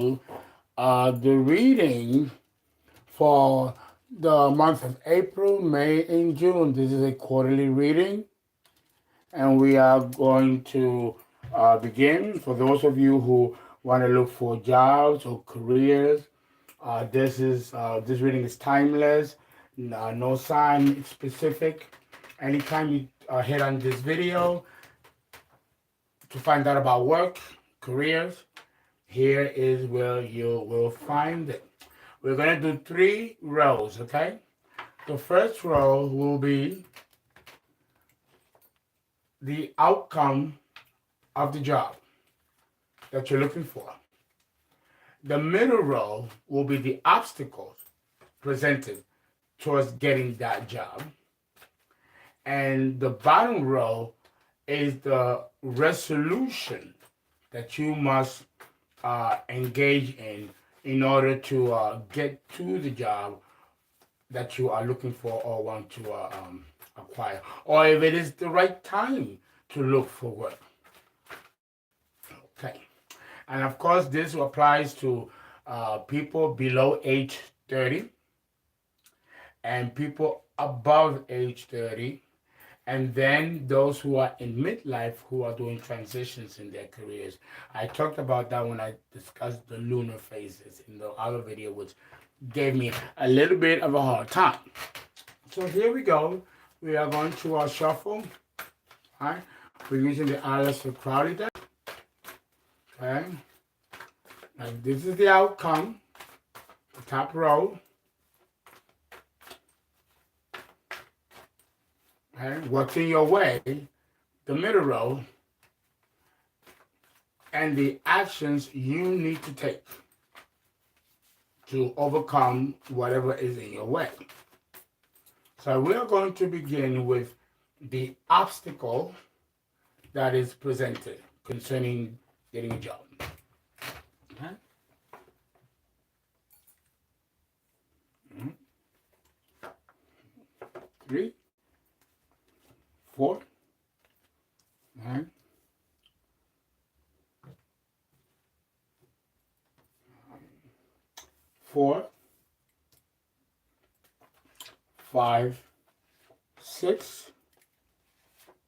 The reading for the month of April, May, and June. This is a quarterly reading, and we are going to begin. For those of you who want to look for jobs or careers, this reading is timeless, no sign specific. Anytime you hit on this video to find out about work, careers, here is where you will find it. We're going to do 3 rows, okay? The first row will be the outcome of the job that you're looking for. The middle row will be the obstacles presented towards getting that job. And the bottom row is the resolution that you must engage in order to get to the job that you are looking for or want to acquire, or if it is the right time to look for work. Okay, and of course this applies to people below age 30 and people above age 30, and then those who are in midlife who are doing transitions in their careers. I talked about that when I discussed the lunar phases in the other video, which gave me a little bit of a hard time. So here we go. We are going to shuffle. All right. We're using the Aleister Crowley deck. Okay. Now this is the outcome. The top row. Okay. What's in your way? The middle row. And the actions you need to take to overcome whatever is in your way. So we are going to begin with the obstacle that is presented concerning getting a job. Okay? 3, 4, 9, 4, 5, 6,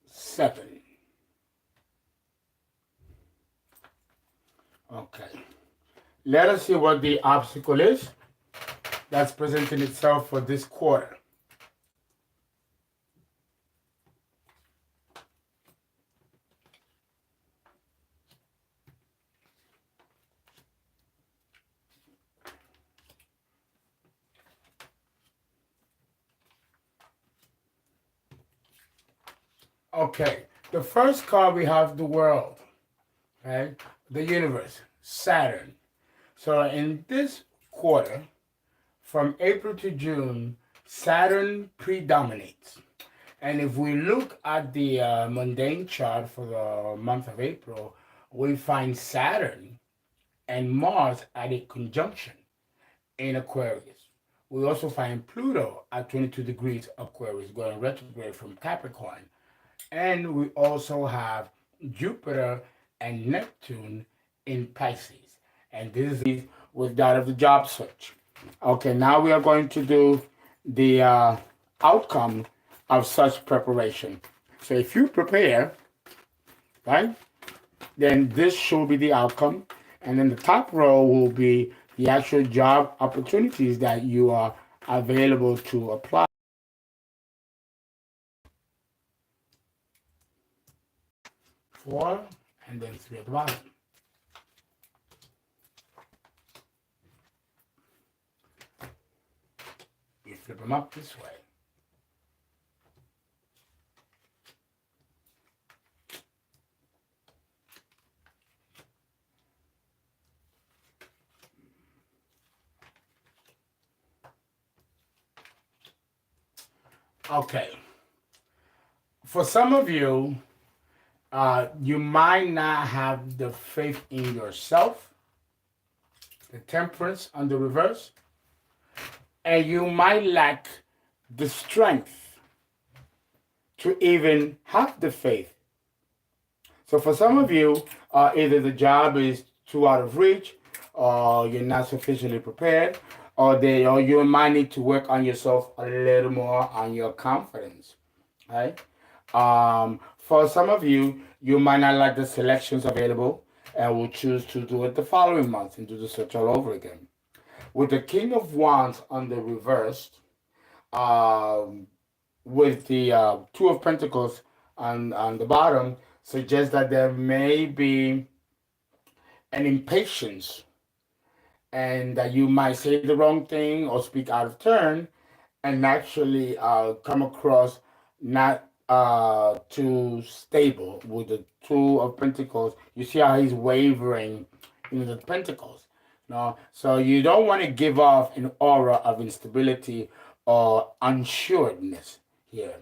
7. Okay. Let us see what the obstacle is that's presenting itself for this quarter. Okay, the first card we have the world, okay? The universe, Saturn. So in this quarter, from April to June, Saturn predominates. And if we look at the mundane chart for the month of April, we find Saturn and Mars at a conjunction in Aquarius. We also find Pluto at 22 degrees Aquarius, going retrograde from Capricorn. And we also have Jupiter and Neptune in Pisces. And this is with that of the job search. Okay, now we are going to do the outcome of such preparation. So if you prepare, right, then this should be the outcome. And then the top row will be the actual job opportunities that you are available to apply. 4, and then 3 at the bottom. You flip them up this way. Okay. For some of you, you might not have the faith in yourself, the temperance on the reverse, and you might lack the strength to even have the faith. So for some of you, either the job is too out of reach, or you're not sufficiently prepared, or you might need to work on yourself a little more on your confidence, right? For some of you, you might not like the selections available and will choose to do it the following month and do the search all over again. With the King of Wands on the reversed, um, with the Two of Pentacles on the bottom, suggests that there may be an impatience and that you might say the wrong thing or speak out of turn and actually come across not too stable with the Two of Pentacles. You see how he's wavering in the Pentacles. No, so you don't want to give off an aura of instability or unsureness here.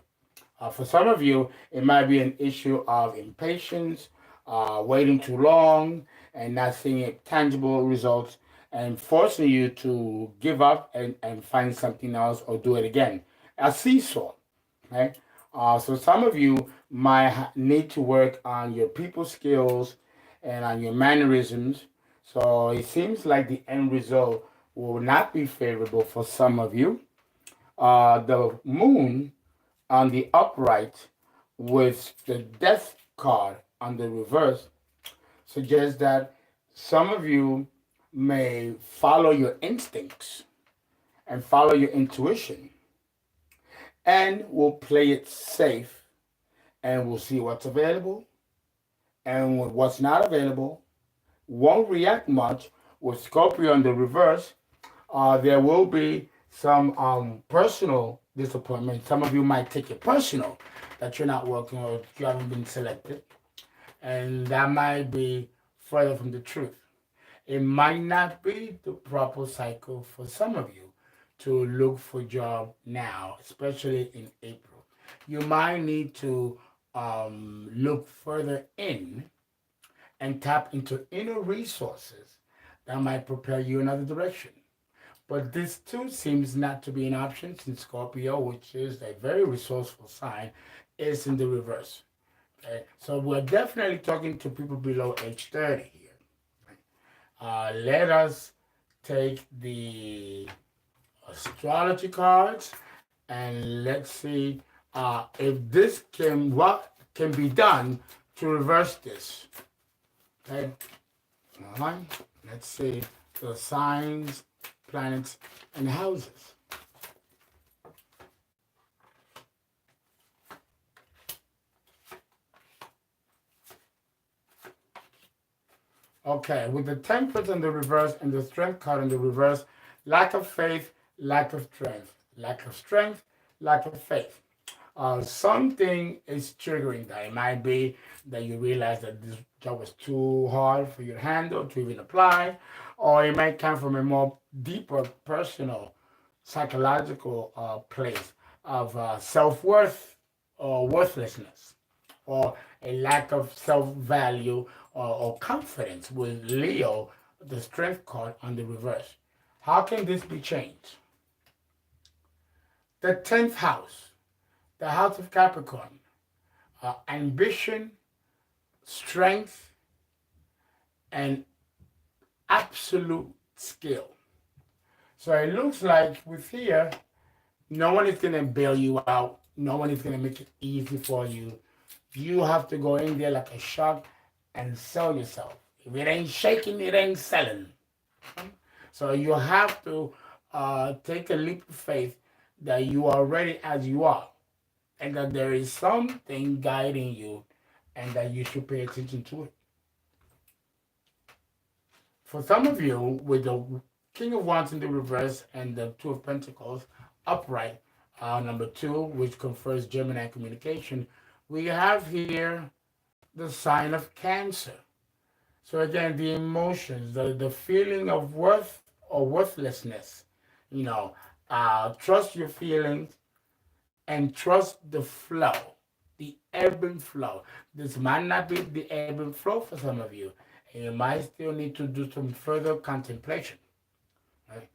For some of you, it might be an issue of impatience, waiting too long, and not seeing tangible results, and forcing you to give up and find something else or do it again. A seesaw, right? So some of you might need to work on your people skills and on your mannerisms. So it seems like the end result will not be favorable for some of you. The moon on the upright with the death card on the reverse suggests that some of you may follow your instincts and follow your intuition and will play it safe and will see what's available and what's not available. Won't react much. With Scorpio on the reverse, there will be some personal disappointment. Some of you might take it personal that you're not working or you haven't been selected, and that might be further from the truth. It might not be the proper cycle for some of you to look for a job now, especially in April. You might need to look further in and tap into inner resources that might propel you in another direction. But this too seems not to be an option since Scorpio, which is a very resourceful sign, is in the reverse. Okay? So we're definitely talking to people below age 30 here. Let us take the astrology cards and let's see if this what can be done to reverse this. Okay. All right. Let's see the signs, planets, and houses. Okay, with the Temperance in the reverse and the Strength card in the reverse, lack of faith, lack of strength. Lack of strength, lack of faith. Something is triggering that. It might be that you realize that this job was too hard for you to handle, to even apply, or it might come from a more deeper personal, psychological place of self-worth or worthlessness, or a lack of self-value or confidence with Leo, the Strength card on the reverse. How can this be changed? The 10th house, the house of Capricorn, ambition, strength, and absolute skill. So it looks like with here, no one is going to bail you out. No one is going to make it easy for you. You have to go in there like a shark and sell yourself. If it ain't shaking, it ain't selling. So you have to take a leap of faith that you are ready as you are, and that there is something guiding you, and that you should pay attention to it. For some of you, with the King of Wands in the reverse and the Two of Pentacles upright, number 2, which confers Gemini communication, we have here the sign of Cancer. So again, the emotions, the feeling of worth or worthlessness, trust your feelings and trust the flow, the ebb and flow. This might not be the ebb and flow for some of you. And you might still need to do some further contemplation. Right?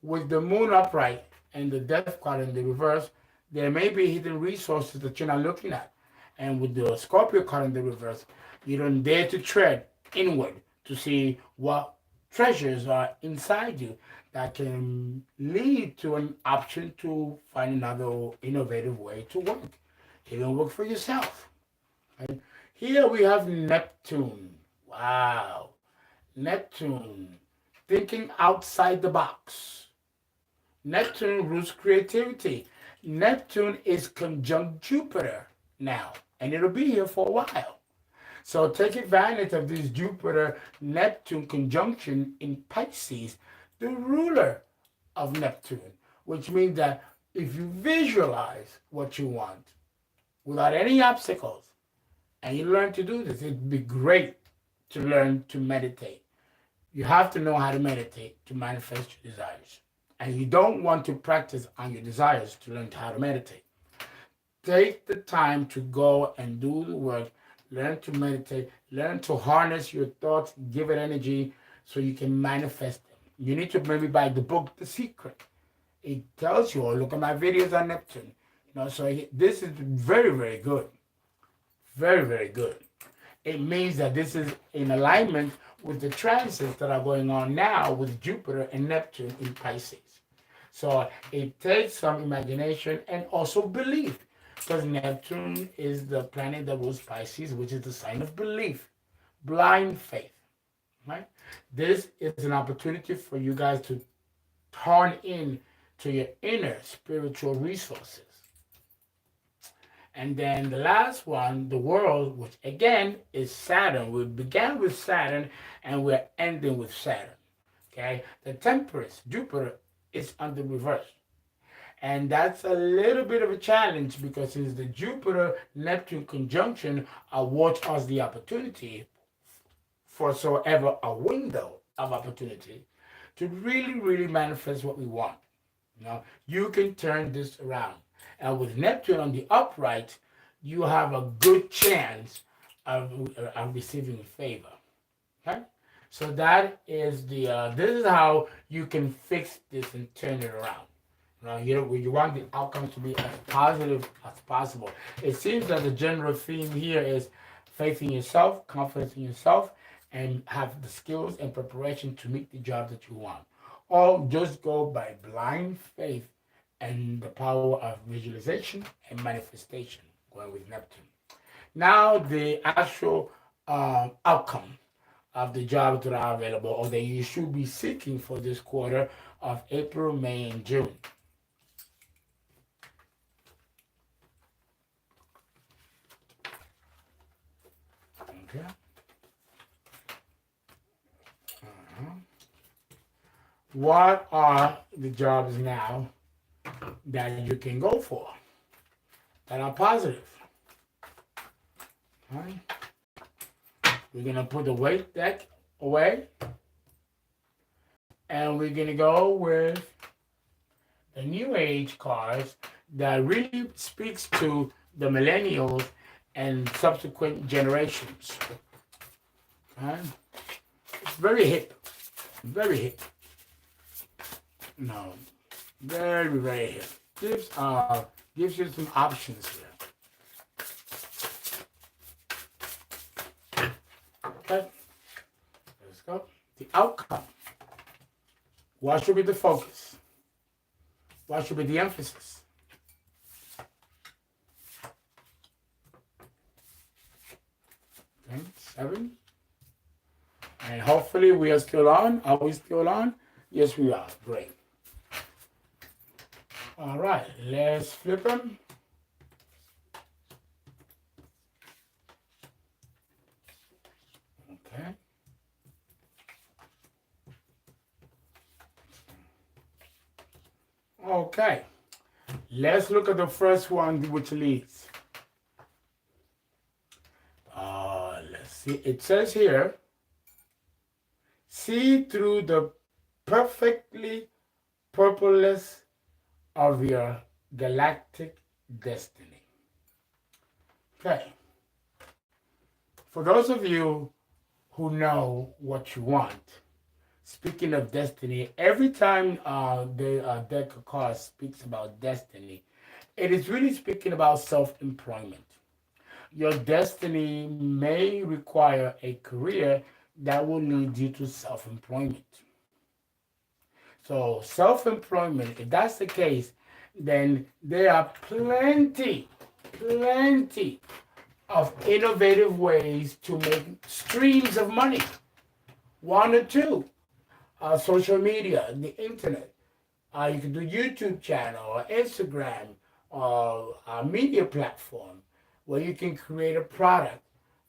With the moon upright and the death card in the reverse, there may be hidden resources that you're not looking at. And with the Scorpio card in the reverse, you don't dare to tread inward to see what treasures are inside you that can lead to an option to find another innovative way to work. Even work for yourself. Right? Here we have Neptune. Wow. Neptune. Thinking outside the box. Neptune rules creativity. Neptune is conjunct Jupiter now, and it'll be here for a while. So take advantage of this Jupiter-Neptune conjunction in Pisces, the ruler of Neptune, which means that if you visualize what you want without any obstacles, and you learn to do this, it'd be great to learn to meditate. You have to know how to meditate to manifest your desires. And you don't want to practice on your desires to learn how to meditate. Take the time to go and do the work. Learn to meditate. Learn to harness your thoughts. Give it energy so you can manifest them. You need to maybe buy the book, The Secret. It tells you, or look at my videos on Neptune. So this is very, very good. Very, very good. It means that this is in alignment with the transits that are going on now with Jupiter and Neptune in Pisces. So it takes some imagination and also belief, because Neptune is the planet that rules Pisces, which is the sign of belief, blind faith, right? This is an opportunity for you guys to turn in to your inner spiritual resources. And then the last one, the world, which again is Saturn. We began with Saturn and we're ending with Saturn. Okay? The Temperance, Jupiter, is on the reverse. And that's a little bit of a challenge because it's the Jupiter-Neptune conjunction awards us the opportunity for so ever a window of opportunity to really, really manifest what we want. You can turn this around. And with Neptune on the upright, you have a good chance of receiving favor. Okay? So that is this is how you can fix this and turn it around. You want the outcome to be as positive as possible. It seems that the general theme here is faith in yourself, confidence in yourself, and have the skills and preparation to meet the job that you want. Or just go by blind faith and the power of visualization and manifestation, going with Neptune. Now, the actual outcome of the jobs that are available or that you should be seeking for this quarter of April, May, and June. Okay. What are the jobs now that you can go for that are positive? Right. We're going to put the weight deck away and we're going to go with the New Age cards that really speaks to the millennials and subsequent generations. Right. It's very hip. Very hip. No. Very, very hip. Gives you some options here. Okay. Let's go. The outcome. What should be the focus? What should be the emphasis? Okay, 7. And hopefully we are still on. Are we still on? Yes, we are. Great. All right, let's flip them. Okay. Okay. Let's look at the first one, which leads. Let's see. It says here, see through the perfectly purposeless of your galactic destiny. Okay. For those of you who know what you want, speaking of destiny, every time the deck of cards speaks about destiny, it is really speaking about self-employment. Your destiny may require a career that will lead you to self-employment. So self-employment, if that's the case, then there are plenty of innovative ways to make streams of money. One or two, social media, the internet. You can do YouTube channel or Instagram or a media platform where you can create a product.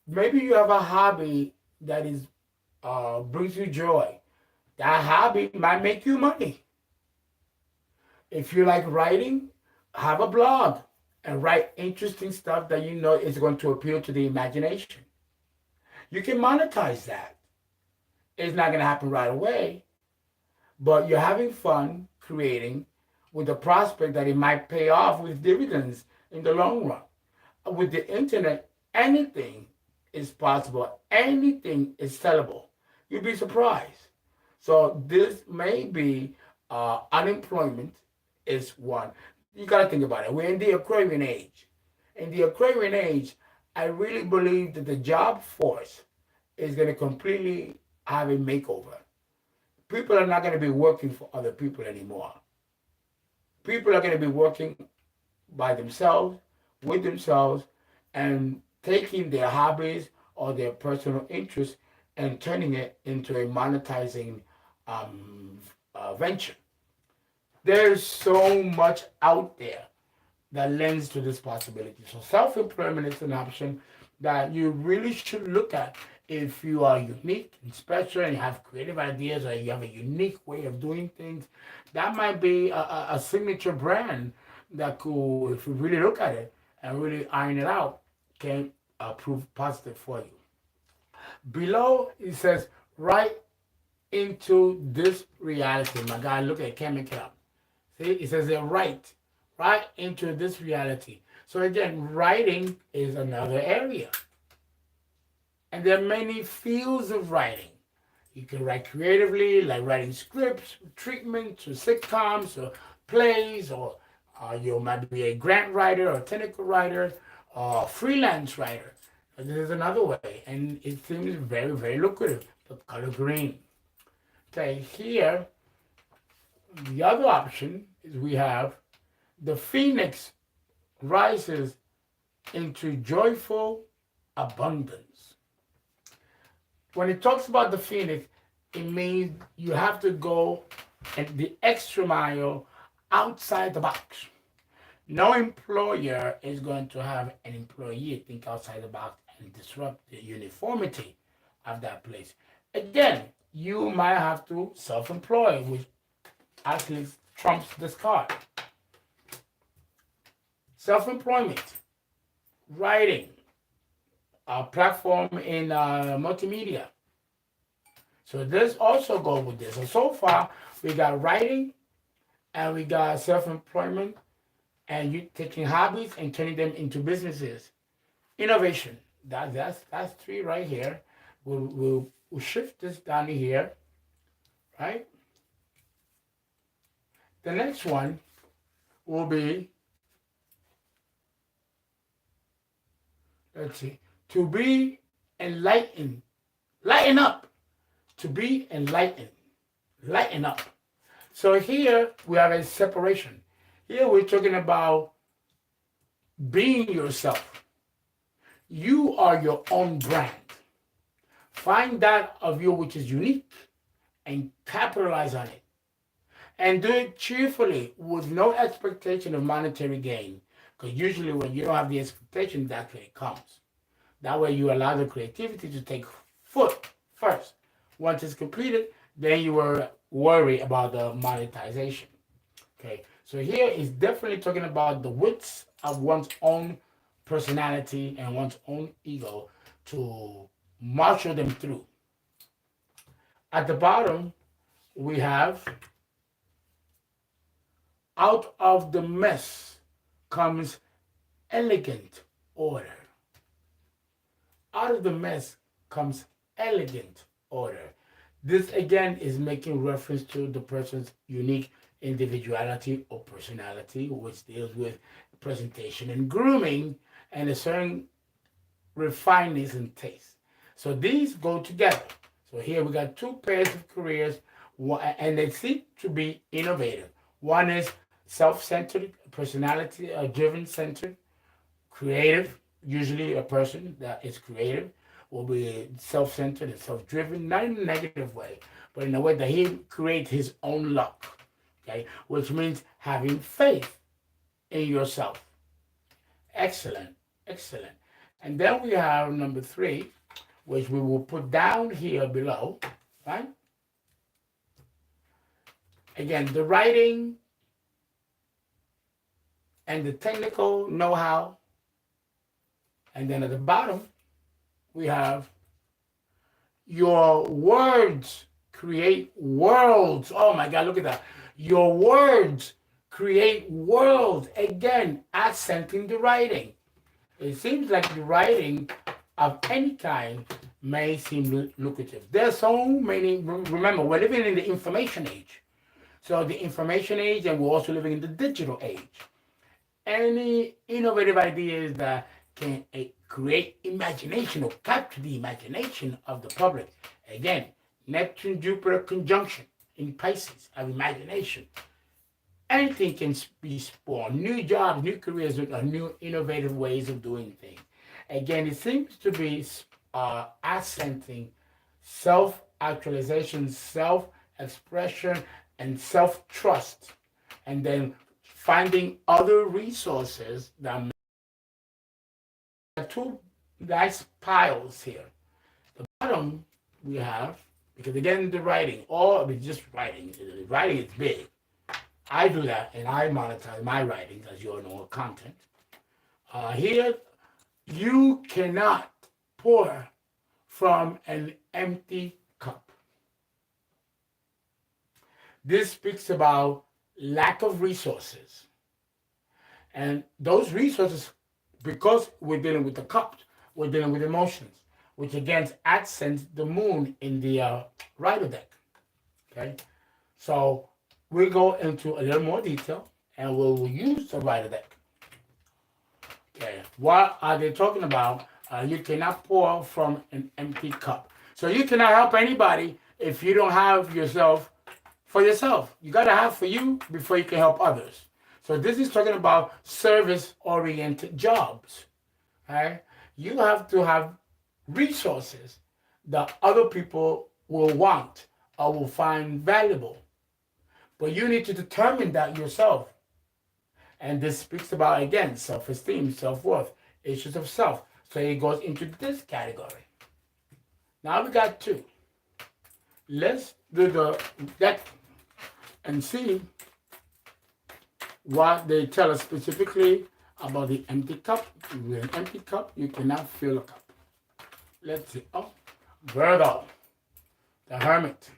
Maybe you have a hobby that is brings you joy. That hobby might make you money. If you like writing, have a blog and write interesting stuff that you know is going to appeal to the imagination. You can monetize that. It's not going to happen right away, but you're having fun creating with the prospect that it might pay off with dividends in the long run. With the internet, anything is possible. Anything is sellable. You'd be surprised. So this may be unemployment is one. You got to think about it. We're in the Aquarian age. In the Aquarian age, I really believe that the job force is going to completely have a makeover. People are not going to be working for other people anymore. People are going to be working by themselves, with themselves, and taking their hobbies or their personal interests and turning it into a monetizing venture. There's so much out there that lends to this possibility. So self-employment is an option that you really should look at if you are unique and special and you have creative ideas or you have a unique way of doing things. That might be a signature brand that could, if you really look at it and really iron it out, can prove positive for you. Below it says, right into this reality. My guy, look at it, can't make it up. See, it says they're right into this reality. So again, writing is another area. And there are many fields of writing. You can write creatively, like writing scripts, treatments, or sitcoms, or plays, or you might be a grant writer, or technical writer, or freelance writer. This is another way, and it seems very, very lucrative. The color green. Okay, here, the other option is we have the phoenix rises into joyful abundance. When it talks about the phoenix, it means you have to go the extra mile outside the box. No employer is going to have an employee think outside the box and disrupt the uniformity of that place. Again, you might have to self-employ, which actually trumps this card. Self-employment, writing, a platform in multimedia. So this also goes with this. So far, we got writing and we got self-employment and you taking hobbies and turning them into businesses. Innovation, that's three right here. We'll shift this down here, right? The next one will be, let's see, to be enlightened. Lighten up. To be enlightened. Lighten up. So here we have a separation. Here we're talking about being yourself. You are your own brand. Find that of you which is unique and capitalize on it. And do it cheerfully with no expectation of monetary gain. Because usually when you don't have the expectation, that's when it comes. That way you allow the creativity to take foot first. Once it's completed, then you will worry about the monetization. Okay, so here is definitely talking about the widths of one's own personality and one's own ego to marshal them through. At the bottom, we have out of the mess comes elegant order. Out of the mess comes elegant order. This again is making reference to the person's unique individuality or personality, which deals with presentation and grooming and a certain refineness and taste. So these go together. So here we got two pairs of careers, and they seem to be innovative. One is self-centered, personality-driven centered, creative. Usually a person that is creative will be self-centered and self-driven, not in a negative way, but in a way that he creates his own luck, okay? Which means having faith in yourself. Excellent, excellent. And then we have number 3, which we will put down here below, right? Again, the writing and the technical know-how. And then at the bottom, we have your words create worlds. Oh my God, look at that. Your words create worlds. Again, accenting the writing. It seems like the writing of any kind may seem lucrative. There's so many, remember, we're living in the information age. So the information age, and we're also living in the digital age. Any innovative ideas that can create imagination or capture the imagination of the public. Again, Neptune-Jupiter conjunction in Pisces of imagination. Anything can be spawned. New jobs, new careers, or new innovative ways of doing things. Again, it seems to be accenting self-actualization, self-expression, and self-trust. And then finding other resources that two nice piles here. The bottom we have, because again, the writing, or just writing, the writing is big. I do that, and I monetize my writings, as you all know, content. Here, you cannot pour from an empty cup. This speaks about lack of resources. And those resources, because we're dealing with the cups, we're dealing with emotions, which again accents the moon in the rider deck. Okay? So we'll go into a little more detail, and we'll use the rider deck. Okay, what are they talking about? You cannot pour from an empty cup. So you cannot help anybody if you don't have yourself for yourself. You got to have for you before you can help others. So this is talking about service-oriented jobs. Right? You have to have resources that other people will want or will find valuable. But you need to determine that yourself. And this speaks about, again, self-esteem, self-worth, issues of self. So it goes into this category. Now we got 2. Let's do the deck and see what they tell us specifically about the empty cup. With an empty cup, you cannot fill a cup. Let's see. Oh, Virgo, the Hermit.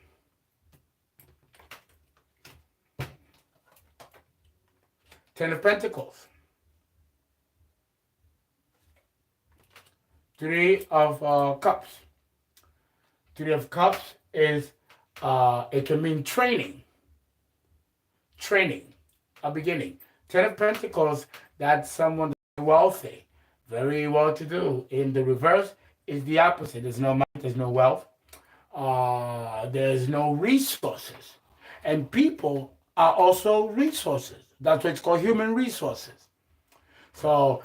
Ten of Pentacles. 3 of Cups. 3 of Cups is, it can mean training. Training, a beginning. 10 of Pentacles, that's someone that's wealthy, very well-to-do. In the reverse is the opposite. There's no money, there's no wealth. There's no resources. And people are also resources. That's why it's called human resources. So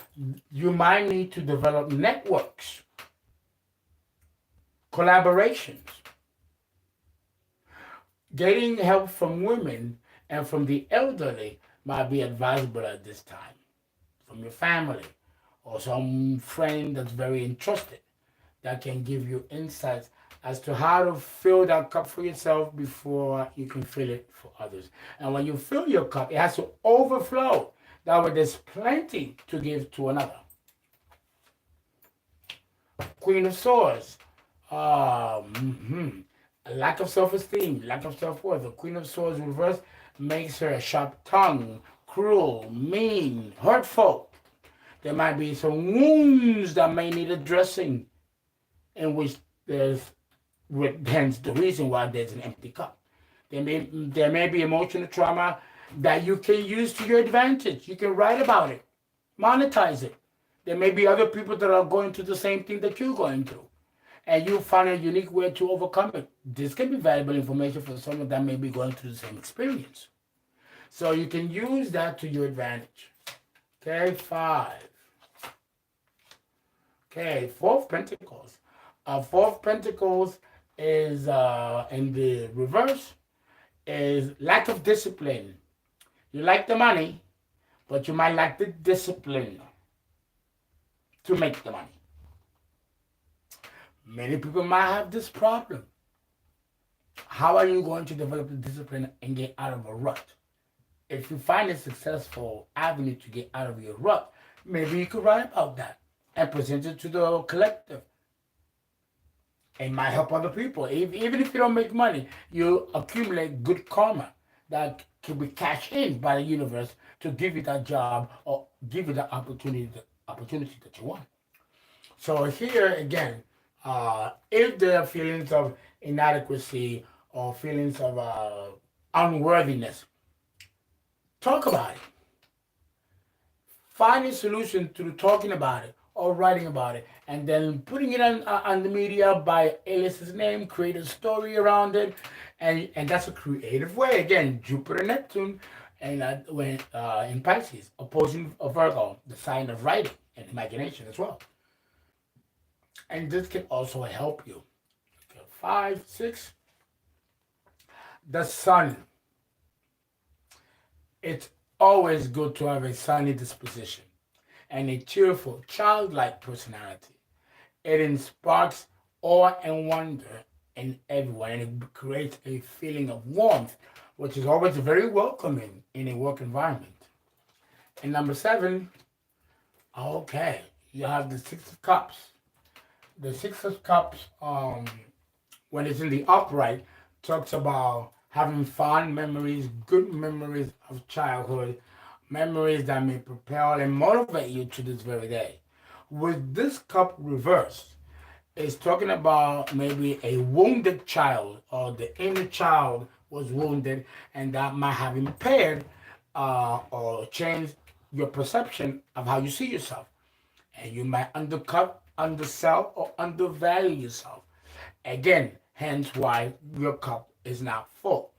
you might need to develop networks, collaborations, getting help from women and from the elderly might be advisable at this time, from your family or some friend that's very entrusted that can give you insights as to how to fill that cup for yourself before you can fill it for others. And when you fill your cup, it has to overflow. That way there's plenty to give to another. Queen of Swords. A lack of self-esteem, lack of self-worth. The Queen of Swords reverse makes her a sharp tongue, cruel, mean, hurtful. There might be some wounds that may need addressing, in which there's, hence the reason why there's an empty cup. There may be emotional trauma that you can use to your advantage. You can write about it, monetize it. There may be other people that are going through the same thing that you're going through. and you find a unique way to overcome it. This can be valuable information for someone that may be going through the same experience. So you can use that to your advantage. Okay, 5. Okay, 4 of Pentacles. 4 of Pentacles is in the reverse is lack of discipline. You like the money, but you might lack the discipline to make the money. Many people might have this problem. How are you going to develop the discipline and get out of a rut? If you find a successful avenue to get out of your rut, maybe you could write about that and present it to the collective. It might help other people. Even if you don't make money, you accumulate good karma that can be cashed in by the universe to give you that job or give you the opportunity that you want. So here again, if there are feelings of inadequacy or feelings of unworthiness, talk about it. Find a solution through talking about it or writing about it, and then putting it on the media by Alice's name, create a story around it, and that's a creative way. Again, Jupiter, Neptune, and when in Pisces, opposing Virgo, the sign of writing and imagination as well. And this can also help you. Okay, 5, 6. The sun. It's always good to have a sunny disposition and a cheerful, childlike personality. It sparks awe and wonder in everyone, and it creates a feeling of warmth, which is always very welcoming in a work environment. And number 7, okay, you have the 6 of Cups. The 6 of Cups, when it's in the upright, talks about having fond memories, good memories of childhood, memories that may propel and motivate you to this very day. With this cup reversed, it's talking about maybe a wounded child or the inner child was wounded, and that might have impaired or changed your perception of how you see yourself. And you might undercut, undersell, or undervalue yourself. Again, hence why your cup is not full.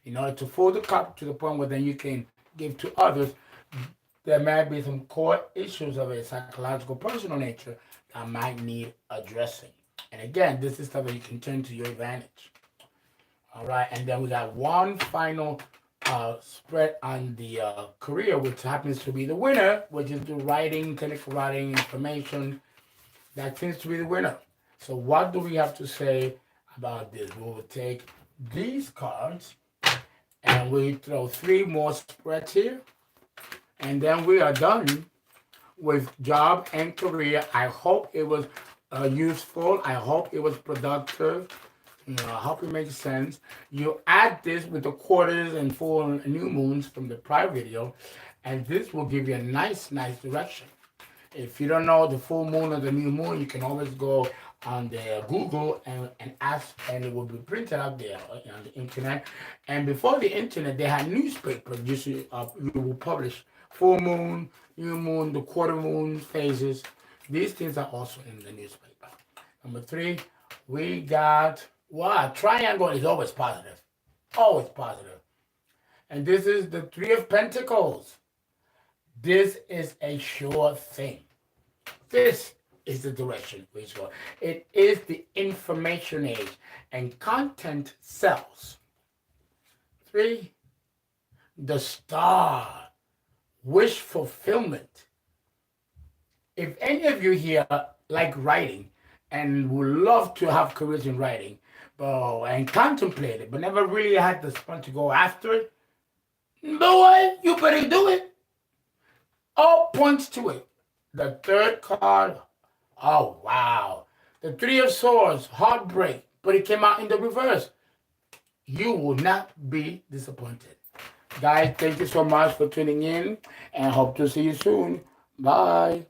In order to fill the cup to the point where then you can give to others, there might be some core issues of a psychological, personal nature that might need addressing. And again, this is stuff that you can turn to your advantage. All right, and then we got one final spread on the career, which happens to be the winner, which is the writing, technical writing, information. That seems to be the winner. So what do we have to say about this? We will take these cards and we throw 3 more spreads here. And then we are done with job and career. I hope it was useful. I hope it was productive. I hope it makes sense. You add this with the quarters and full new moons from the prior video, and this will give you a nice direction. If you don't know the full moon or the new moon, you can always go on the Google and ask, and it will be printed out there on the internet. And before the internet, they had newspapers. You will publish full moon, new moon, the quarter moon phases. These things are also in the newspaper. Number 3, we got, wow, triangle is always positive. Always positive. And this is the 3 of Pentacles. This is a sure thing. This is the direction we go. It is the information age, and content sells. 3, the star, wish fulfillment. If any of you here like writing and would love to have careers in writing, and contemplate it, but never really had the spark to go after it, boy, you better do it. All points to it. The 3rd card, oh wow. The 3 of Swords, heartbreak, but it came out in the reverse. You will not be disappointed. Guys, thank you so much for tuning in, and hope to see you soon. Bye.